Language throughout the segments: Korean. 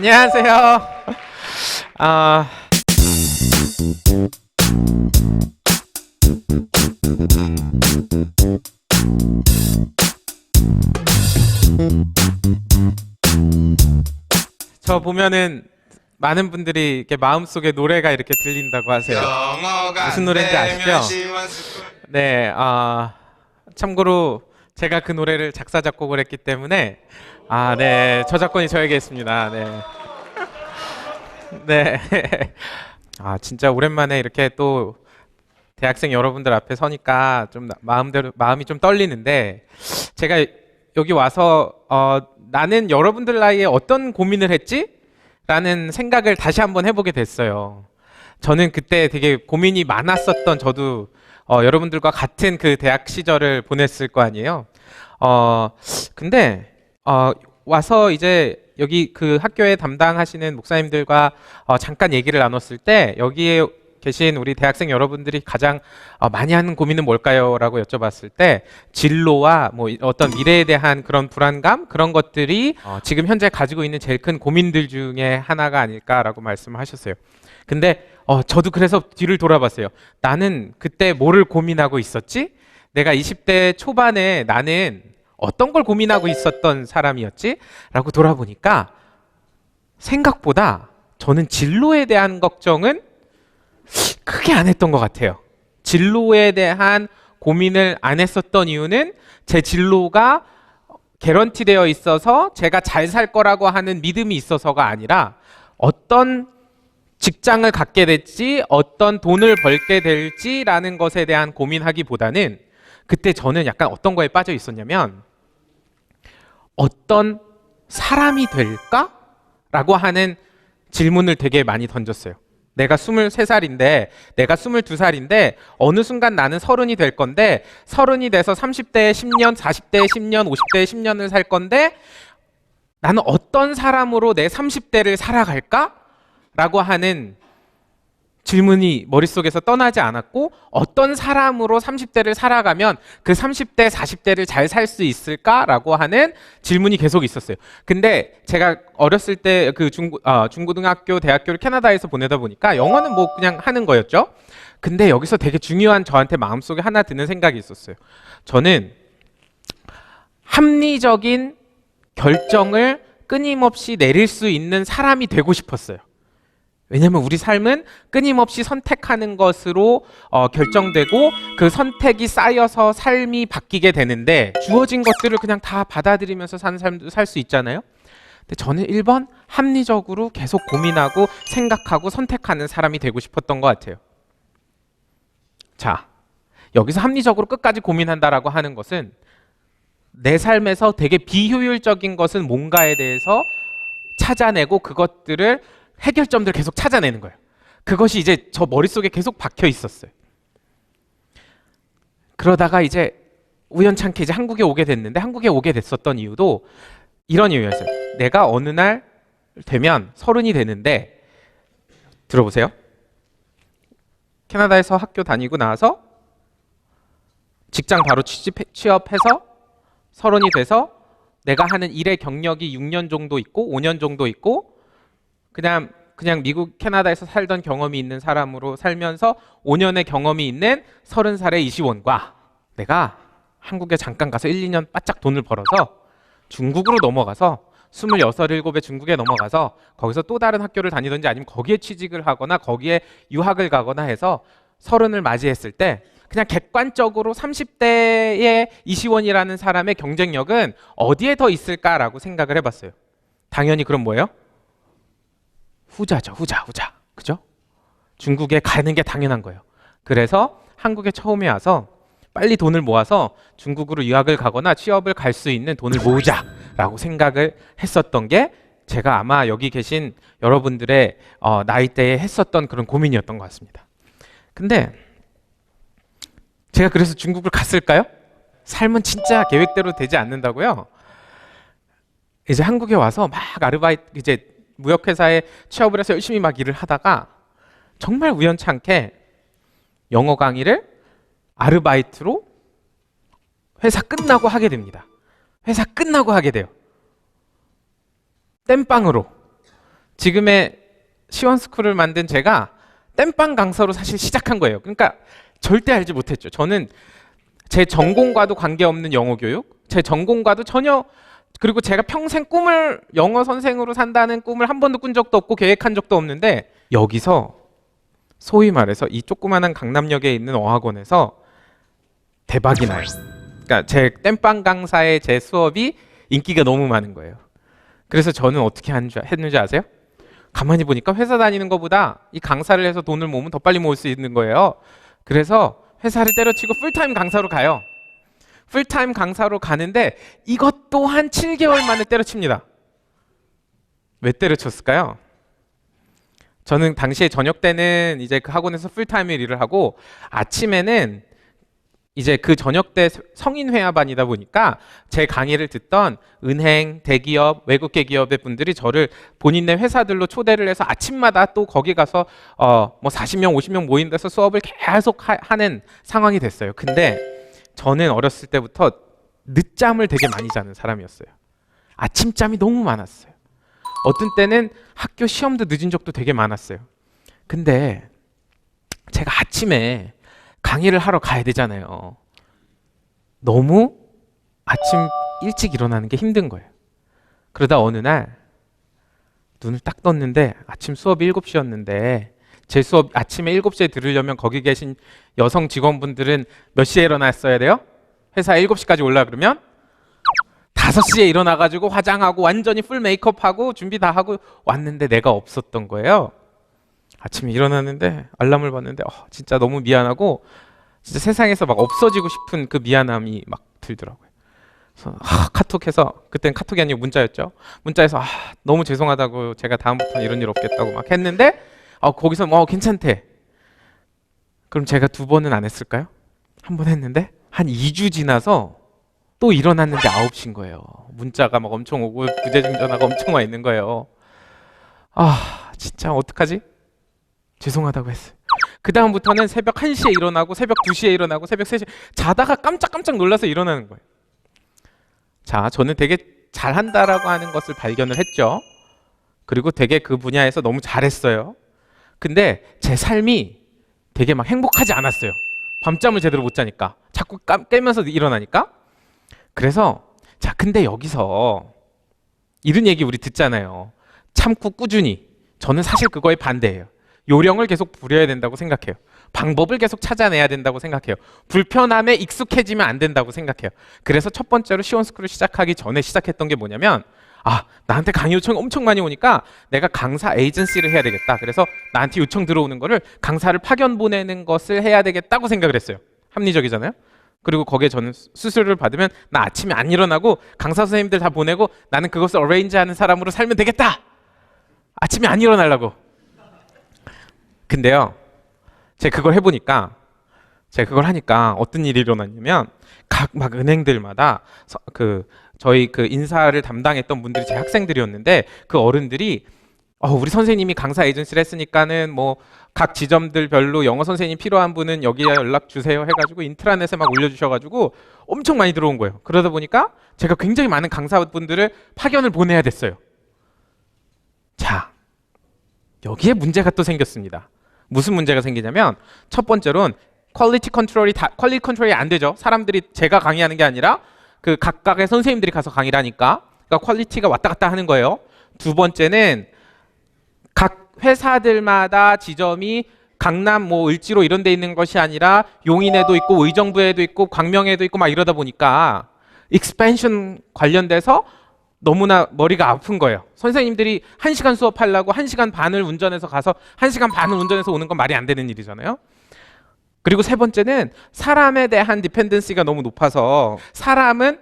안녕하세요. 아, 저 보면은 많은 분들이 이렇게 마음속에 노래가 이렇게 들린다고 하세요. 무슨 노래인지 아시죠? 네, 참고로 제가 그 노래를 작사 작곡을 했기 때문에 네, 저작권이 저에게 있습니다. 네. 네. 진짜 오랜만에 이렇게 또 대학생 여러분들 앞에 서니까 좀 마음이 좀 떨리는데, 제가 여기 와서 나는 여러분들 나이에 어떤 고민을 했지? 라는 생각을 다시 한번 해보게 됐어요. 저는 그때 되게 고민이 많았었던, 저도 여러분들과 같은 그 대학 시절을 보냈을 거 아니에요. 근데 와서 이제 여기 그 학교에 담당하시는 목사님들과 잠깐 얘기를 나눴을 때, 여기에 계신 우리 대학생 여러분들이 가장 많이 하는 고민은 뭘까요? 라고 여쭤봤을 때, 진로와 뭐 어떤 미래에 대한 그런 불안감, 그런 것들이 지금 현재 가지고 있는 제일 큰 고민들 중에 하나가 아닐까라고 말씀을 하셨어요. 근데 저도 그래서 뒤를 돌아봤어요. 나는 그때 뭐를 고민하고 있었지? 내가 20대 초반에 나는 어떤 걸 고민하고 있었던 사람이었지? 라고 돌아보니까 생각보다 저는 진로에 대한 걱정은 크게 안 했던 것 같아요. 진로에 대한 고민을 안 했었던 이유는 제 진로가 개런티 되어 있어서 제가 잘 살 거라고 하는 믿음이 있어서가 아니라, 어떤 직장을 갖게 될지, 어떤 돈을 벌게 될지라는 것에 대한 고민하기보다는, 그때 저는 약간 어떤 거에 빠져 있었냐면, 어떤 사람이 될까? 라고 하는 질문을 되게 많이 던졌어요. 내가 23살인데, 내가 22살인데, 어느 순간 나는 30이 될 건데, 30이 돼서 30대에 10년, 40대에 10년, 50대에 10년을 살 건데, 나는 어떤 사람으로 내 30대를 살아갈까? 라고 하는 질문이 머릿속에서 떠나지 않았고, 어떤 사람으로 30대를 살아가면 그 30대, 40대를 잘 살 수 있을까라고 하는 질문이 계속 있었어요. 근데 제가 어렸을 때 그 중고등학교, 대학교를 캐나다에서 보내다 보니까 영어는 뭐 그냥 하는 거였죠. 근데 여기서 되게 중요한 저한테 마음속에 하나 드는 생각이 있었어요. 저는 합리적인 결정을 끊임없이 내릴 수 있는 사람이 되고 싶었어요. 왜냐면 우리 삶은 끊임없이 선택하는 것으로 결정되고, 그 선택이 쌓여서 삶이 바뀌게 되는데, 주어진 것들을 그냥 다 받아들이면서 사는 삶도 살 수 있잖아요. 근데 저는 1번 합리적으로 계속 고민하고 생각하고 선택하는 사람이 되고 싶었던 것 같아요. 자, 여기서 합리적으로 끝까지 고민한다라고 하는 것은, 내 삶에서 되게 비효율적인 것은 뭔가에 대해서 찾아내고 그것들을 해결점들을 계속 찾아내는 거예요. 그것이 이제 저 머릿속에 계속 박혀 있었어요. 그러다가 이제 우연찮게 이제 한국에 오게 됐는데, 한국에 오게 됐었던 이유도 이런 이유였어요. 내가 어느 날 되면 30이 되는데, 들어보세요. 캐나다에서 학교 다니고 나서 직장 바로 취업해서 30이 돼서 내가 하는 일의 경력이 6년 정도 있고 5년 정도 있고, 그냥 미국, 캐나다에서 살던 경험이 있는 사람으로 살면서 5년의 경험이 있는 30살의 이시원과, 내가 한국에 잠깐 가서 1, 2년 바짝 돈을 벌어서 중국으로 넘어가서 26, 7에 중국에 넘어가서 거기서 또 다른 학교를 다니든지 아니면 거기에 취직을 하거나 거기에 유학을 가거나 해서 30을 맞이했을 때, 그냥 객관적으로 30대의 이시원이라는 사람의 경쟁력은 어디에 더 있을까라고 생각을 해봤어요. 당연히 그럼 뭐예요? 후자죠. 후자. 그죠? 중국에 가는 게 당연한 거예요. 그래서 한국에 처음에 와서 빨리 돈을 모아서 중국으로 유학을 가거나 취업을 갈 수 있는 돈을 모으자라고 생각을 했었던 게, 제가 아마 여기 계신 여러분들의 나이대에 했었던 그런 고민이었던 것 같습니다. 근데 제가 그래서 중국을 갔을까요? 삶은 진짜 계획대로 되지 않는다고요. 이제 한국에 와서 막 아르바이트, 이제 무역회사에 취업을 해서 열심히 막 일을 하다가 정말 우연찮게 영어 강의를 아르바이트로 회사 끝나고 하게 됩니다. 회사 끝나고 하게 돼요. 땜빵으로. 지금의 시원스쿨을 만든 제가 땜빵 강사로 사실 시작한 거예요. 그러니까 절대 알지 못했죠. 저는 제 전공과도 관계없는 영어 교육, 제 전공과도 전혀, 그리고 제가 평생 꿈을 영어 선생으로 산다는 꿈을 한 번도 꾼 적도 없고 계획한 적도 없는데, 여기서 소위 말해서 이 조그마한 강남역에 있는 어학원에서 대박이 나요. 그러니까 제 땜빵 강사의 제 수업이 인기가 너무 많은 거예요. 그래서 저는 어떻게 했는지 아세요? 가만히 보니까 회사 다니는 것보다 이 강사를 해서 돈을 모으면 더 빨리 모을 수 있는 거예요. 그래서 회사를 때려치고 풀타임 강사로 가요. 풀타임 강사로 가는데 이것 또한 7개월 만에 때려칩니다. 왜 때려쳤을까요? 저는 당시에 저녁 때는 이제 그 학원에서 풀타임 일을 하고, 아침에는 이제 그 저녁 때 성인회화반이다 보니까 제 강의를 듣던 은행, 대기업, 외국계 기업의 분들이 저를 본인네 회사들로 초대를 해서 아침마다 또 거기 가서 뭐 40명, 50명 모인 데서 수업을 계속 하는 상황이 됐어요. 근데 저는 어렸을 때부터 늦잠을 되게 많이 자는 사람이었어요. 아침잠이 너무 많았어요. 어떤 때는 학교 시험도 늦은 적도 되게 많았어요. 근데 제가 아침에 강의를 하러 가야 되잖아요. 너무 아침 일찍 일어나는 게 힘든 거예요. 그러다 어느 날 눈을 딱 떴는데 아침 수업이 7시였는데 제 수업 아침에 7시에 들으려면 거기 계신 여성 직원분들은 몇 시에 일어났어야 돼요? 회사에 7시까지 올라 그러면 5시에 일어나가지고 화장하고 완전히 풀 메이크업하고 준비 다 하고 왔는데 내가 없었던 거예요. 아침에 일어났는데 알람을 봤는데 진짜 너무 미안하고 진짜 세상에서 막 없어지고 싶은 그 미안함이 막 들더라고요. 그래서 카톡해서, 그때는 카톡이 아니고 문자였죠. 문자에서 너무 죄송하다고, 제가 다음부터는 이런 일 없겠다고 막 했는데 거기서 괜찮대. 그럼 제가 2번은 안 했을까요? 한 번 했는데 한 2주 지나서 또 일어났는데 9시인 거예요. 문자가 막 엄청 오고 부재중 전화가 엄청 와 있는 거예요. 진짜 어떡하지? 죄송하다고 했어요. 그 다음부터는 새벽 1시에 일어나고 새벽 2시에 일어나고 새벽 3시에 자다가 깜짝깜짝 놀라서 일어나는 거예요. 자, 저는 되게 잘한다라고 하는 것을 발견을 했죠. 그리고 되게 그 분야에서 너무 잘했어요. 근데 제 삶이 되게 막 행복하지 않았어요. 밤잠을 제대로 못 자니까, 자꾸 깨면서 일어나니까. 그래서 자, 근데 여기서 이런 얘기 우리 듣잖아요. 참고 꾸준히. 저는 사실 그거에 반대예요. 요령을 계속 부려야 된다고 생각해요. 방법을 계속 찾아내야 된다고 생각해요. 불편함에 익숙해지면 안 된다고 생각해요. 그래서 첫 번째로 시원스쿨을 시작하기 전에 시작했던 게 뭐냐면, 나한테 강의 요청이 엄청 많이 오니까 내가 강사 에이전시를 해야 되겠다. 그래서 나한테 요청 들어오는 거를 강사를 파견 보내는 것을 해야 되겠다고 생각을 했어요. 합리적이잖아요. 그리고 거기에 저는 수수료를 받으면 나 아침에 안 일어나고 강사 선생님들 다 보내고 나는 그것을 어레인지하는 사람으로 살면 되겠다. 아침에 안 일어나려고. 근데요, 제가 그걸 해보니까, 제가 그걸 하니까 어떤 일이 일어났냐면, 각 막 은행들마다 저희 그 인사를 담당했던 분들이 제 학생들이었는데, 그 어른들이 우리 선생님이 강사 에이전시를 했으니까는 뭐 각 지점들별로 영어 선생님 필요한 분은 여기에 연락 주세요 해가지고 인트라넷에 막 올려주셔가지고 엄청 많이 들어온 거예요. 그러다 보니까 제가 굉장히 많은 강사분들을 파견을 보내야 됐어요. 자, 여기에 문제가 또 생겼습니다. 무슨 문제가 생기냐면, 첫 번째로는 퀄리티 컨트롤이 안 되죠. 사람들이, 제가 강의하는 게 아니라 그 각각의 선생님들이 가서 강의를 하니까, 그러니까 퀄리티가 왔다 갔다 하는 거예요. 두 번째는 각 회사들마다 지점이 강남 뭐 을지로 이런 데 있는 것이 아니라 용인에도 있고 의정부에도 있고 광명에도 있고 막 이러다 보니까 익스펜션 관련돼서 너무나 머리가 아픈 거예요. 선생님들이 1시간 수업하려고 1시간 반을 운전해서 가서 1시간 반을 운전해서 오는 건 말이 안 되는 일이잖아요. 그리고 세 번째는 사람에 대한 디펜던시가 너무 높아서, 사람은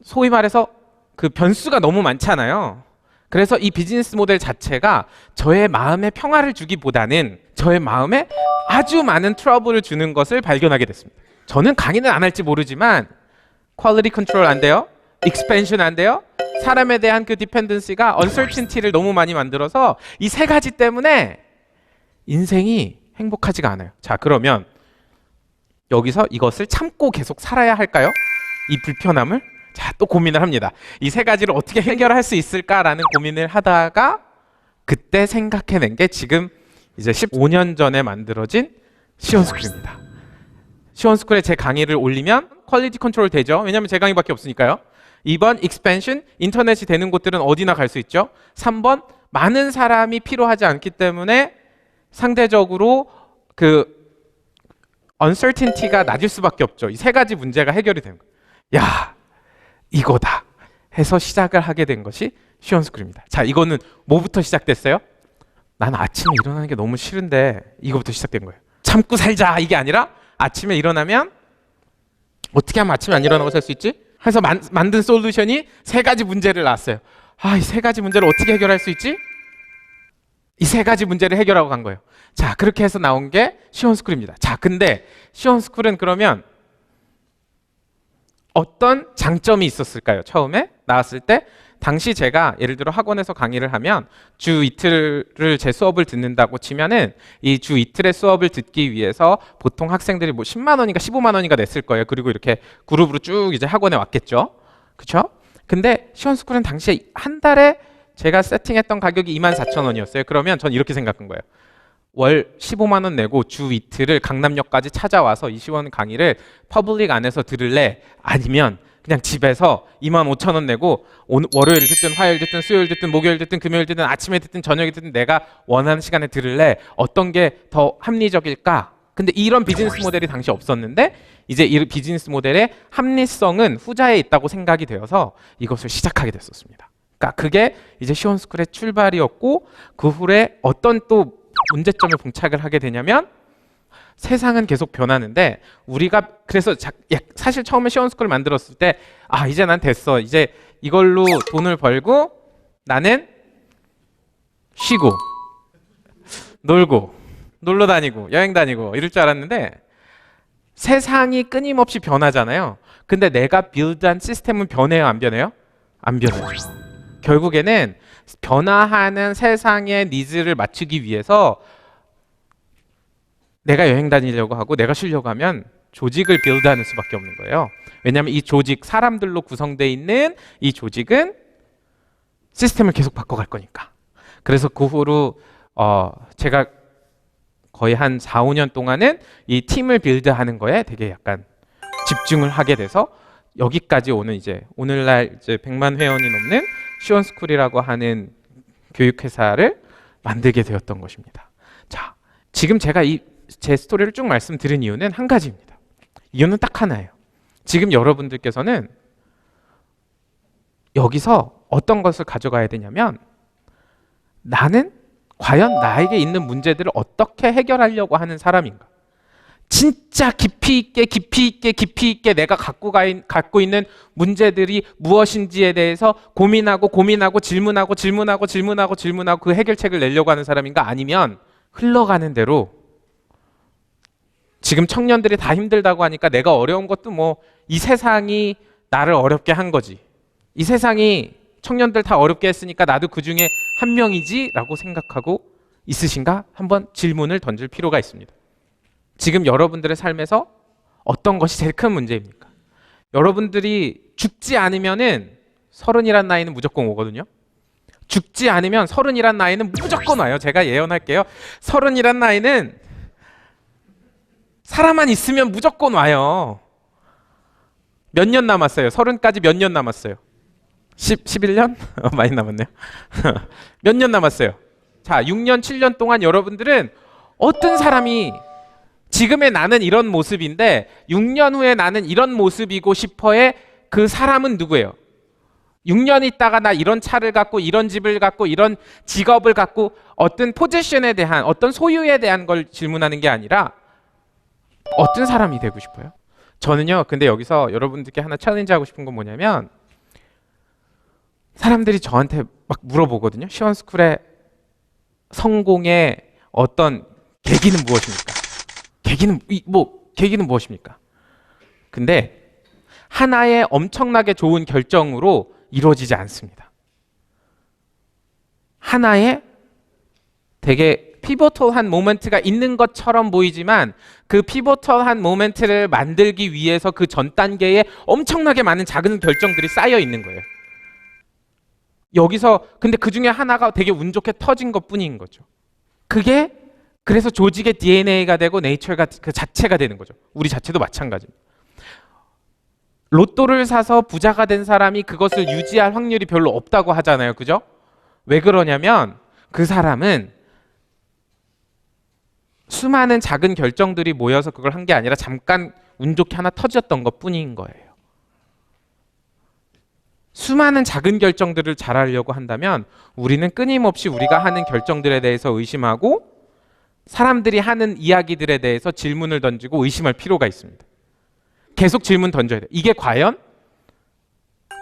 소위 말해서 그 변수가 너무 많잖아요. 그래서 이 비즈니스 모델 자체가 저의 마음에 평화를 주기보다는 저의 마음에 아주 많은 트러블을 주는 것을 발견하게 됐습니다. 저는 강의는 안 할지 모르지만 퀄리티 컨트롤 안 돼요. 익스펜션 안 돼요. 사람에 대한 그 디펜던시가 언서튼티를 너무 많이 만들어서 이 세 가지 때문에 인생이 행복하지가 않아요. 자, 그러면 여기서 이것을 참고 계속 살아야 할까요? 이 불편함을? 자, 또 고민을 합니다. 이 세 가지를 어떻게 해결할 수 있을까라는 고민을 하다가 그때 생각해낸 게 지금 이제 15년 전에 만들어진 시원스쿨입니다. 시원스쿨에 제 강의를 올리면 퀄리티 컨트롤 되죠. 왜냐하면 제 강의밖에 없으니까요. 2번 익스펜션, 인터넷이 되는 곳들은 어디나 갈 수 있죠. 3번 많은 사람이 필요하지 않기 때문에 상대적으로 그 uncertainty가 낮을 수밖에 없죠. 이 세 가지 문제가 해결이 되는 거예요. 야, 이거다 해서 시작을 하게 된 것이 시원스쿨입니다. 자, 이거는 뭐부터 시작됐어요? 난 아침에 일어나는 게 너무 싫은데 이거부터 시작된 거예요. 참고 살자 이게 아니라 아침에 일어나면 어떻게 하면 아침에 안 일어나고 살 수 있지? 해서 만든 솔루션이 세 가지 문제를 낳았어요. 이 세 가지 문제를 어떻게 해결할 수 있지? 이 세 가지 문제를 해결하고 간 거예요. 자, 그렇게 해서 나온 게 시원스쿨입니다. 자, 근데 시원스쿨은 그러면 어떤 장점이 있었을까요? 처음에 나왔을 때 당시 제가 예를 들어 학원에서 강의를 하면 주 이틀을 제 수업을 듣는다고 치면은 이 주 이틀의 수업을 듣기 위해서 보통 학생들이 뭐 10만 원인가 15만 원인가 냈을 거예요. 그리고 이렇게 그룹으로 쭉 이제 학원에 왔겠죠. 그렇죠? 근데 시원스쿨은 당시에 한 달에 제가 세팅했던 가격이 24,000원이었어요. 그러면 전 이렇게 생각한 거예요. 월 15만 원 내고 주 이틀을 강남역까지 찾아와서 이 시원 강의를 퍼블릭 안에서 들을래? 아니면 그냥 집에서 25,000원 내고 월요일 듣든 화요일 듣든 수요일 듣든 목요일 듣든 금요일 듣든 아침에 듣든 저녁에 듣든 내가 원하는 시간에 들을래? 어떤 게 더 합리적일까? 근데 이런 비즈니스 모델이 당시 없었는데 이제 이 비즈니스 모델의 합리성은 후자에 있다고 생각이 되어서 이것을 시작하게 됐었습니다. 그러니까 그게 이제 시원스쿨의 출발이었고 그 후에 어떤 또 문제점에 봉착을 하게 되냐면 세상은 계속 변하는데 우리가 그래서 사실 처음에 시원스쿨을 만들었을 때 이제 난 됐어. 이제 이걸로 돈을 벌고 나는 쉬고 놀고 놀러 다니고 여행 다니고 이럴 줄 알았는데 세상이 끊임없이 변하잖아요. 근데 내가 빌드한 시스템은 변해요, 안 변해요? 안 변해요. 결국에는 변화하는 세상의 니즈를 맞추기 위해서 내가 여행 다니려고 하고 내가 쉬려고 하면 조직을 빌드하는 수밖에 없는 거예요. 왜냐하면 이 조직, 사람들로 구성되어 있는 이 조직은 시스템을 계속 바꿔갈 거니까. 그래서 그 후로 제가 거의 한 4, 5년 동안은 이 팀을 빌드하는 거에 되게 약간 집중을 하게 돼서 여기까지 오는 이제 오늘날 이제 100만 회원이 넘는 시원스쿨이라고 하는 교육회사를 만들게 되었던 것입니다. 자, 지금 제가 제 스토리를 쭉 말씀드린 이유는 한 가지입니다. 이유는 딱 하나예요. 지금 여러분들께서는 여기서 어떤 것을 가져가야 되냐면 나는 과연 나에게 있는 문제들을 어떻게 해결하려고 하는 사람인가? 진짜 깊이 있게 내가 갖고 있는 문제들이 무엇인지에 대해서 고민하고 질문하고 그 해결책을 내려고 하는 사람인가? 아니면 흘러가는 대로 지금 청년들이 다 힘들다고 하니까 내가 어려운 것도 뭐 이 세상이 나를 어렵게 한 거지. 이 세상이 청년들 다 어렵게 했으니까 나도 그 중에 한 명이지 라고 생각하고 있으신가? 한번 질문을 던질 필요가 있습니다. 지금 여러분들의 삶에서 어떤 것이 제일 큰 문제입니까? 여러분들이 죽지 않으면은 30이란 나이는 무조건 오거든요. 죽지 않으면 30이란 나이는 무조건 와요. 제가 예언할게요. 30이란 나이는 사람만 있으면 무조건 와요. 몇 년 남았어요? 30까지 몇 년 남았어요? 11년? 많이 남았네요. 몇 년 남았어요? 자, 6년, 7년 동안 여러분들은 어떤 사람이 지금의 나는 이런 모습인데 6년 후에 나는 이런 모습이고 싶어의 그 사람은 누구예요? 6년 있다가 나 이런 차를 갖고 이런 집을 갖고 이런 직업을 갖고 어떤 포지션에 대한 어떤 소유에 대한 걸 질문하는 게 아니라 어떤 사람이 되고 싶어요? 저는요, 근데 여기서 여러분들께 하나 챌린지 하고 싶은 건 뭐냐면 사람들이 저한테 막 물어보거든요. 시원스쿨의 성공의 어떤 계기는 무엇입니까? 계기는 무엇입니까? 근데 하나의 엄청나게 좋은 결정으로 이루어지지 않습니다. 하나의 되게 피보털한 모멘트가 있는 것처럼 보이지만 그 피보털한 모멘트를 만들기 위해서 그 전 단계에 엄청나게 많은 작은 결정들이 쌓여 있는 거예요. 여기서 근데 그 중에 하나가 되게 운 좋게 터진 것 뿐인 거죠. 그게 그래서 조직의 DNA가 되고 네이처가 그 자체가 되는 거죠. 우리 자체도 마찬가지입니다. 로또를 사서 부자가 된 사람이 그것을 유지할 확률이 별로 없다고 하잖아요. 그죠? 왜 그러냐면 그 사람은 수많은 작은 결정들이 모여서 그걸 한 게 아니라 잠깐 운 좋게 하나 터졌던 것 뿐인 거예요. 수많은 작은 결정들을 잘하려고 한다면 우리는 끊임없이 우리가 하는 결정들에 대해서 의심하고 사람들이 하는 이야기들에 대해서 질문을 던지고 의심할 필요가 있습니다. 계속 질문 던져야 돼요. 이게 과연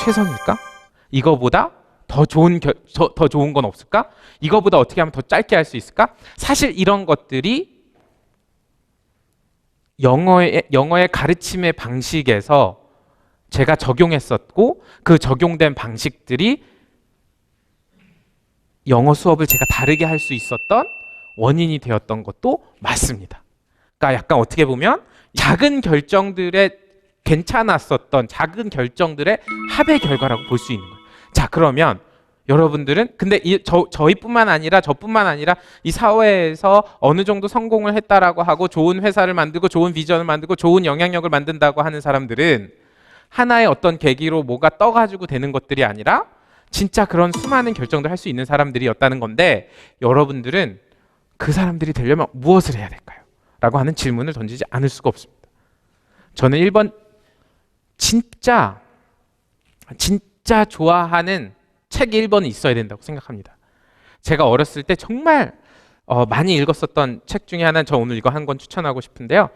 최선일까? 이거보다 더 좋은 건 없을까? 이거보다 어떻게 하면 더 짧게 할 수 있을까? 사실 이런 것들이 영어의 가르침의 방식에서 제가 적용했었고 그 적용된 방식들이 영어 수업을 제가 다르게 할 수 있었던 원인이 되었던 것도 맞습니다. 그러니까 약간 어떻게 보면 작은 결정들의 괜찮았었던 작은 결정들의 합의 결과라고 볼 수 있는 거예요. 자, 그러면 여러분들은 근데 저뿐만 아니라 이 사회에서 어느 정도 성공을 했다라고 하고 좋은 회사를 만들고 좋은 비전을 만들고 좋은 영향력을 만든다고 하는 사람들은 하나의 어떤 계기로 뭐가 떠가지고 되는 것들이 아니라 진짜 그런 수많은 결정들 할 수 있는 사람들이었다는 건데 여러분들은 그 사람들이 되려면 무엇을 해야 될까요? 라고 하는 질문을 던지지 않을 수가 없습니다. 저는 1번 진짜 좋아하는 책이 1번은 있어야 된다고 생각합니다. 제가 어렸을 때 정말 많이 읽었었던 책 중에 하나는 저 오늘 이거 한 권 추천하고 싶은데요.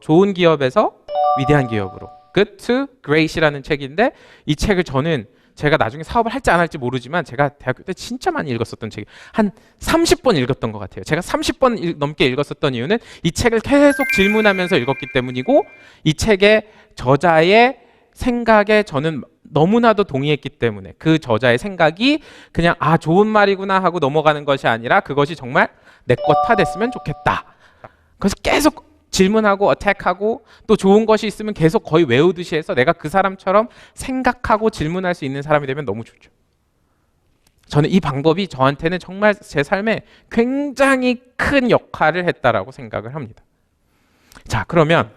좋은 기업에서 위대한 기업으로 Good to Great이라는 책인데 이 책을 저는 제가 나중에 사업을 할지 안 할지 모르지만 제가 대학교 때 진짜 많이 읽었었던 책이 한 30번 읽었던 것 같아요. 제가 30번 넘게 읽었었던 이유는 이 책을 계속 질문하면서 읽었기 때문이고 이 책의 저자의 생각에 저는 너무나도 동의했기 때문에 그 저자의 생각이 그냥 좋은 말이구나 하고 넘어가는 것이 아니라 그것이 정말 내 것 탓했으면 좋겠다. 그래서 계속 질문하고 어택하고 또 좋은 것이 있으면 계속 거의 외우듯이 해서 내가 그 사람처럼 생각하고 질문할 수 있는 사람이 되면 너무 좋죠. 저는 이 방법이 저한테는 정말 제 삶에 굉장히 큰 역할을 했다라고 생각을 합니다. 자, 그러면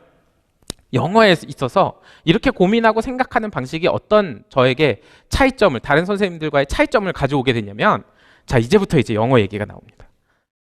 영어에 있어서 이렇게 고민하고 생각하는 방식이 어떤 저에게 차이점을 다른 선생님들과의 차이점을 가져오게 됐냐면 자, 이제부터 이제 영어 얘기가 나옵니다.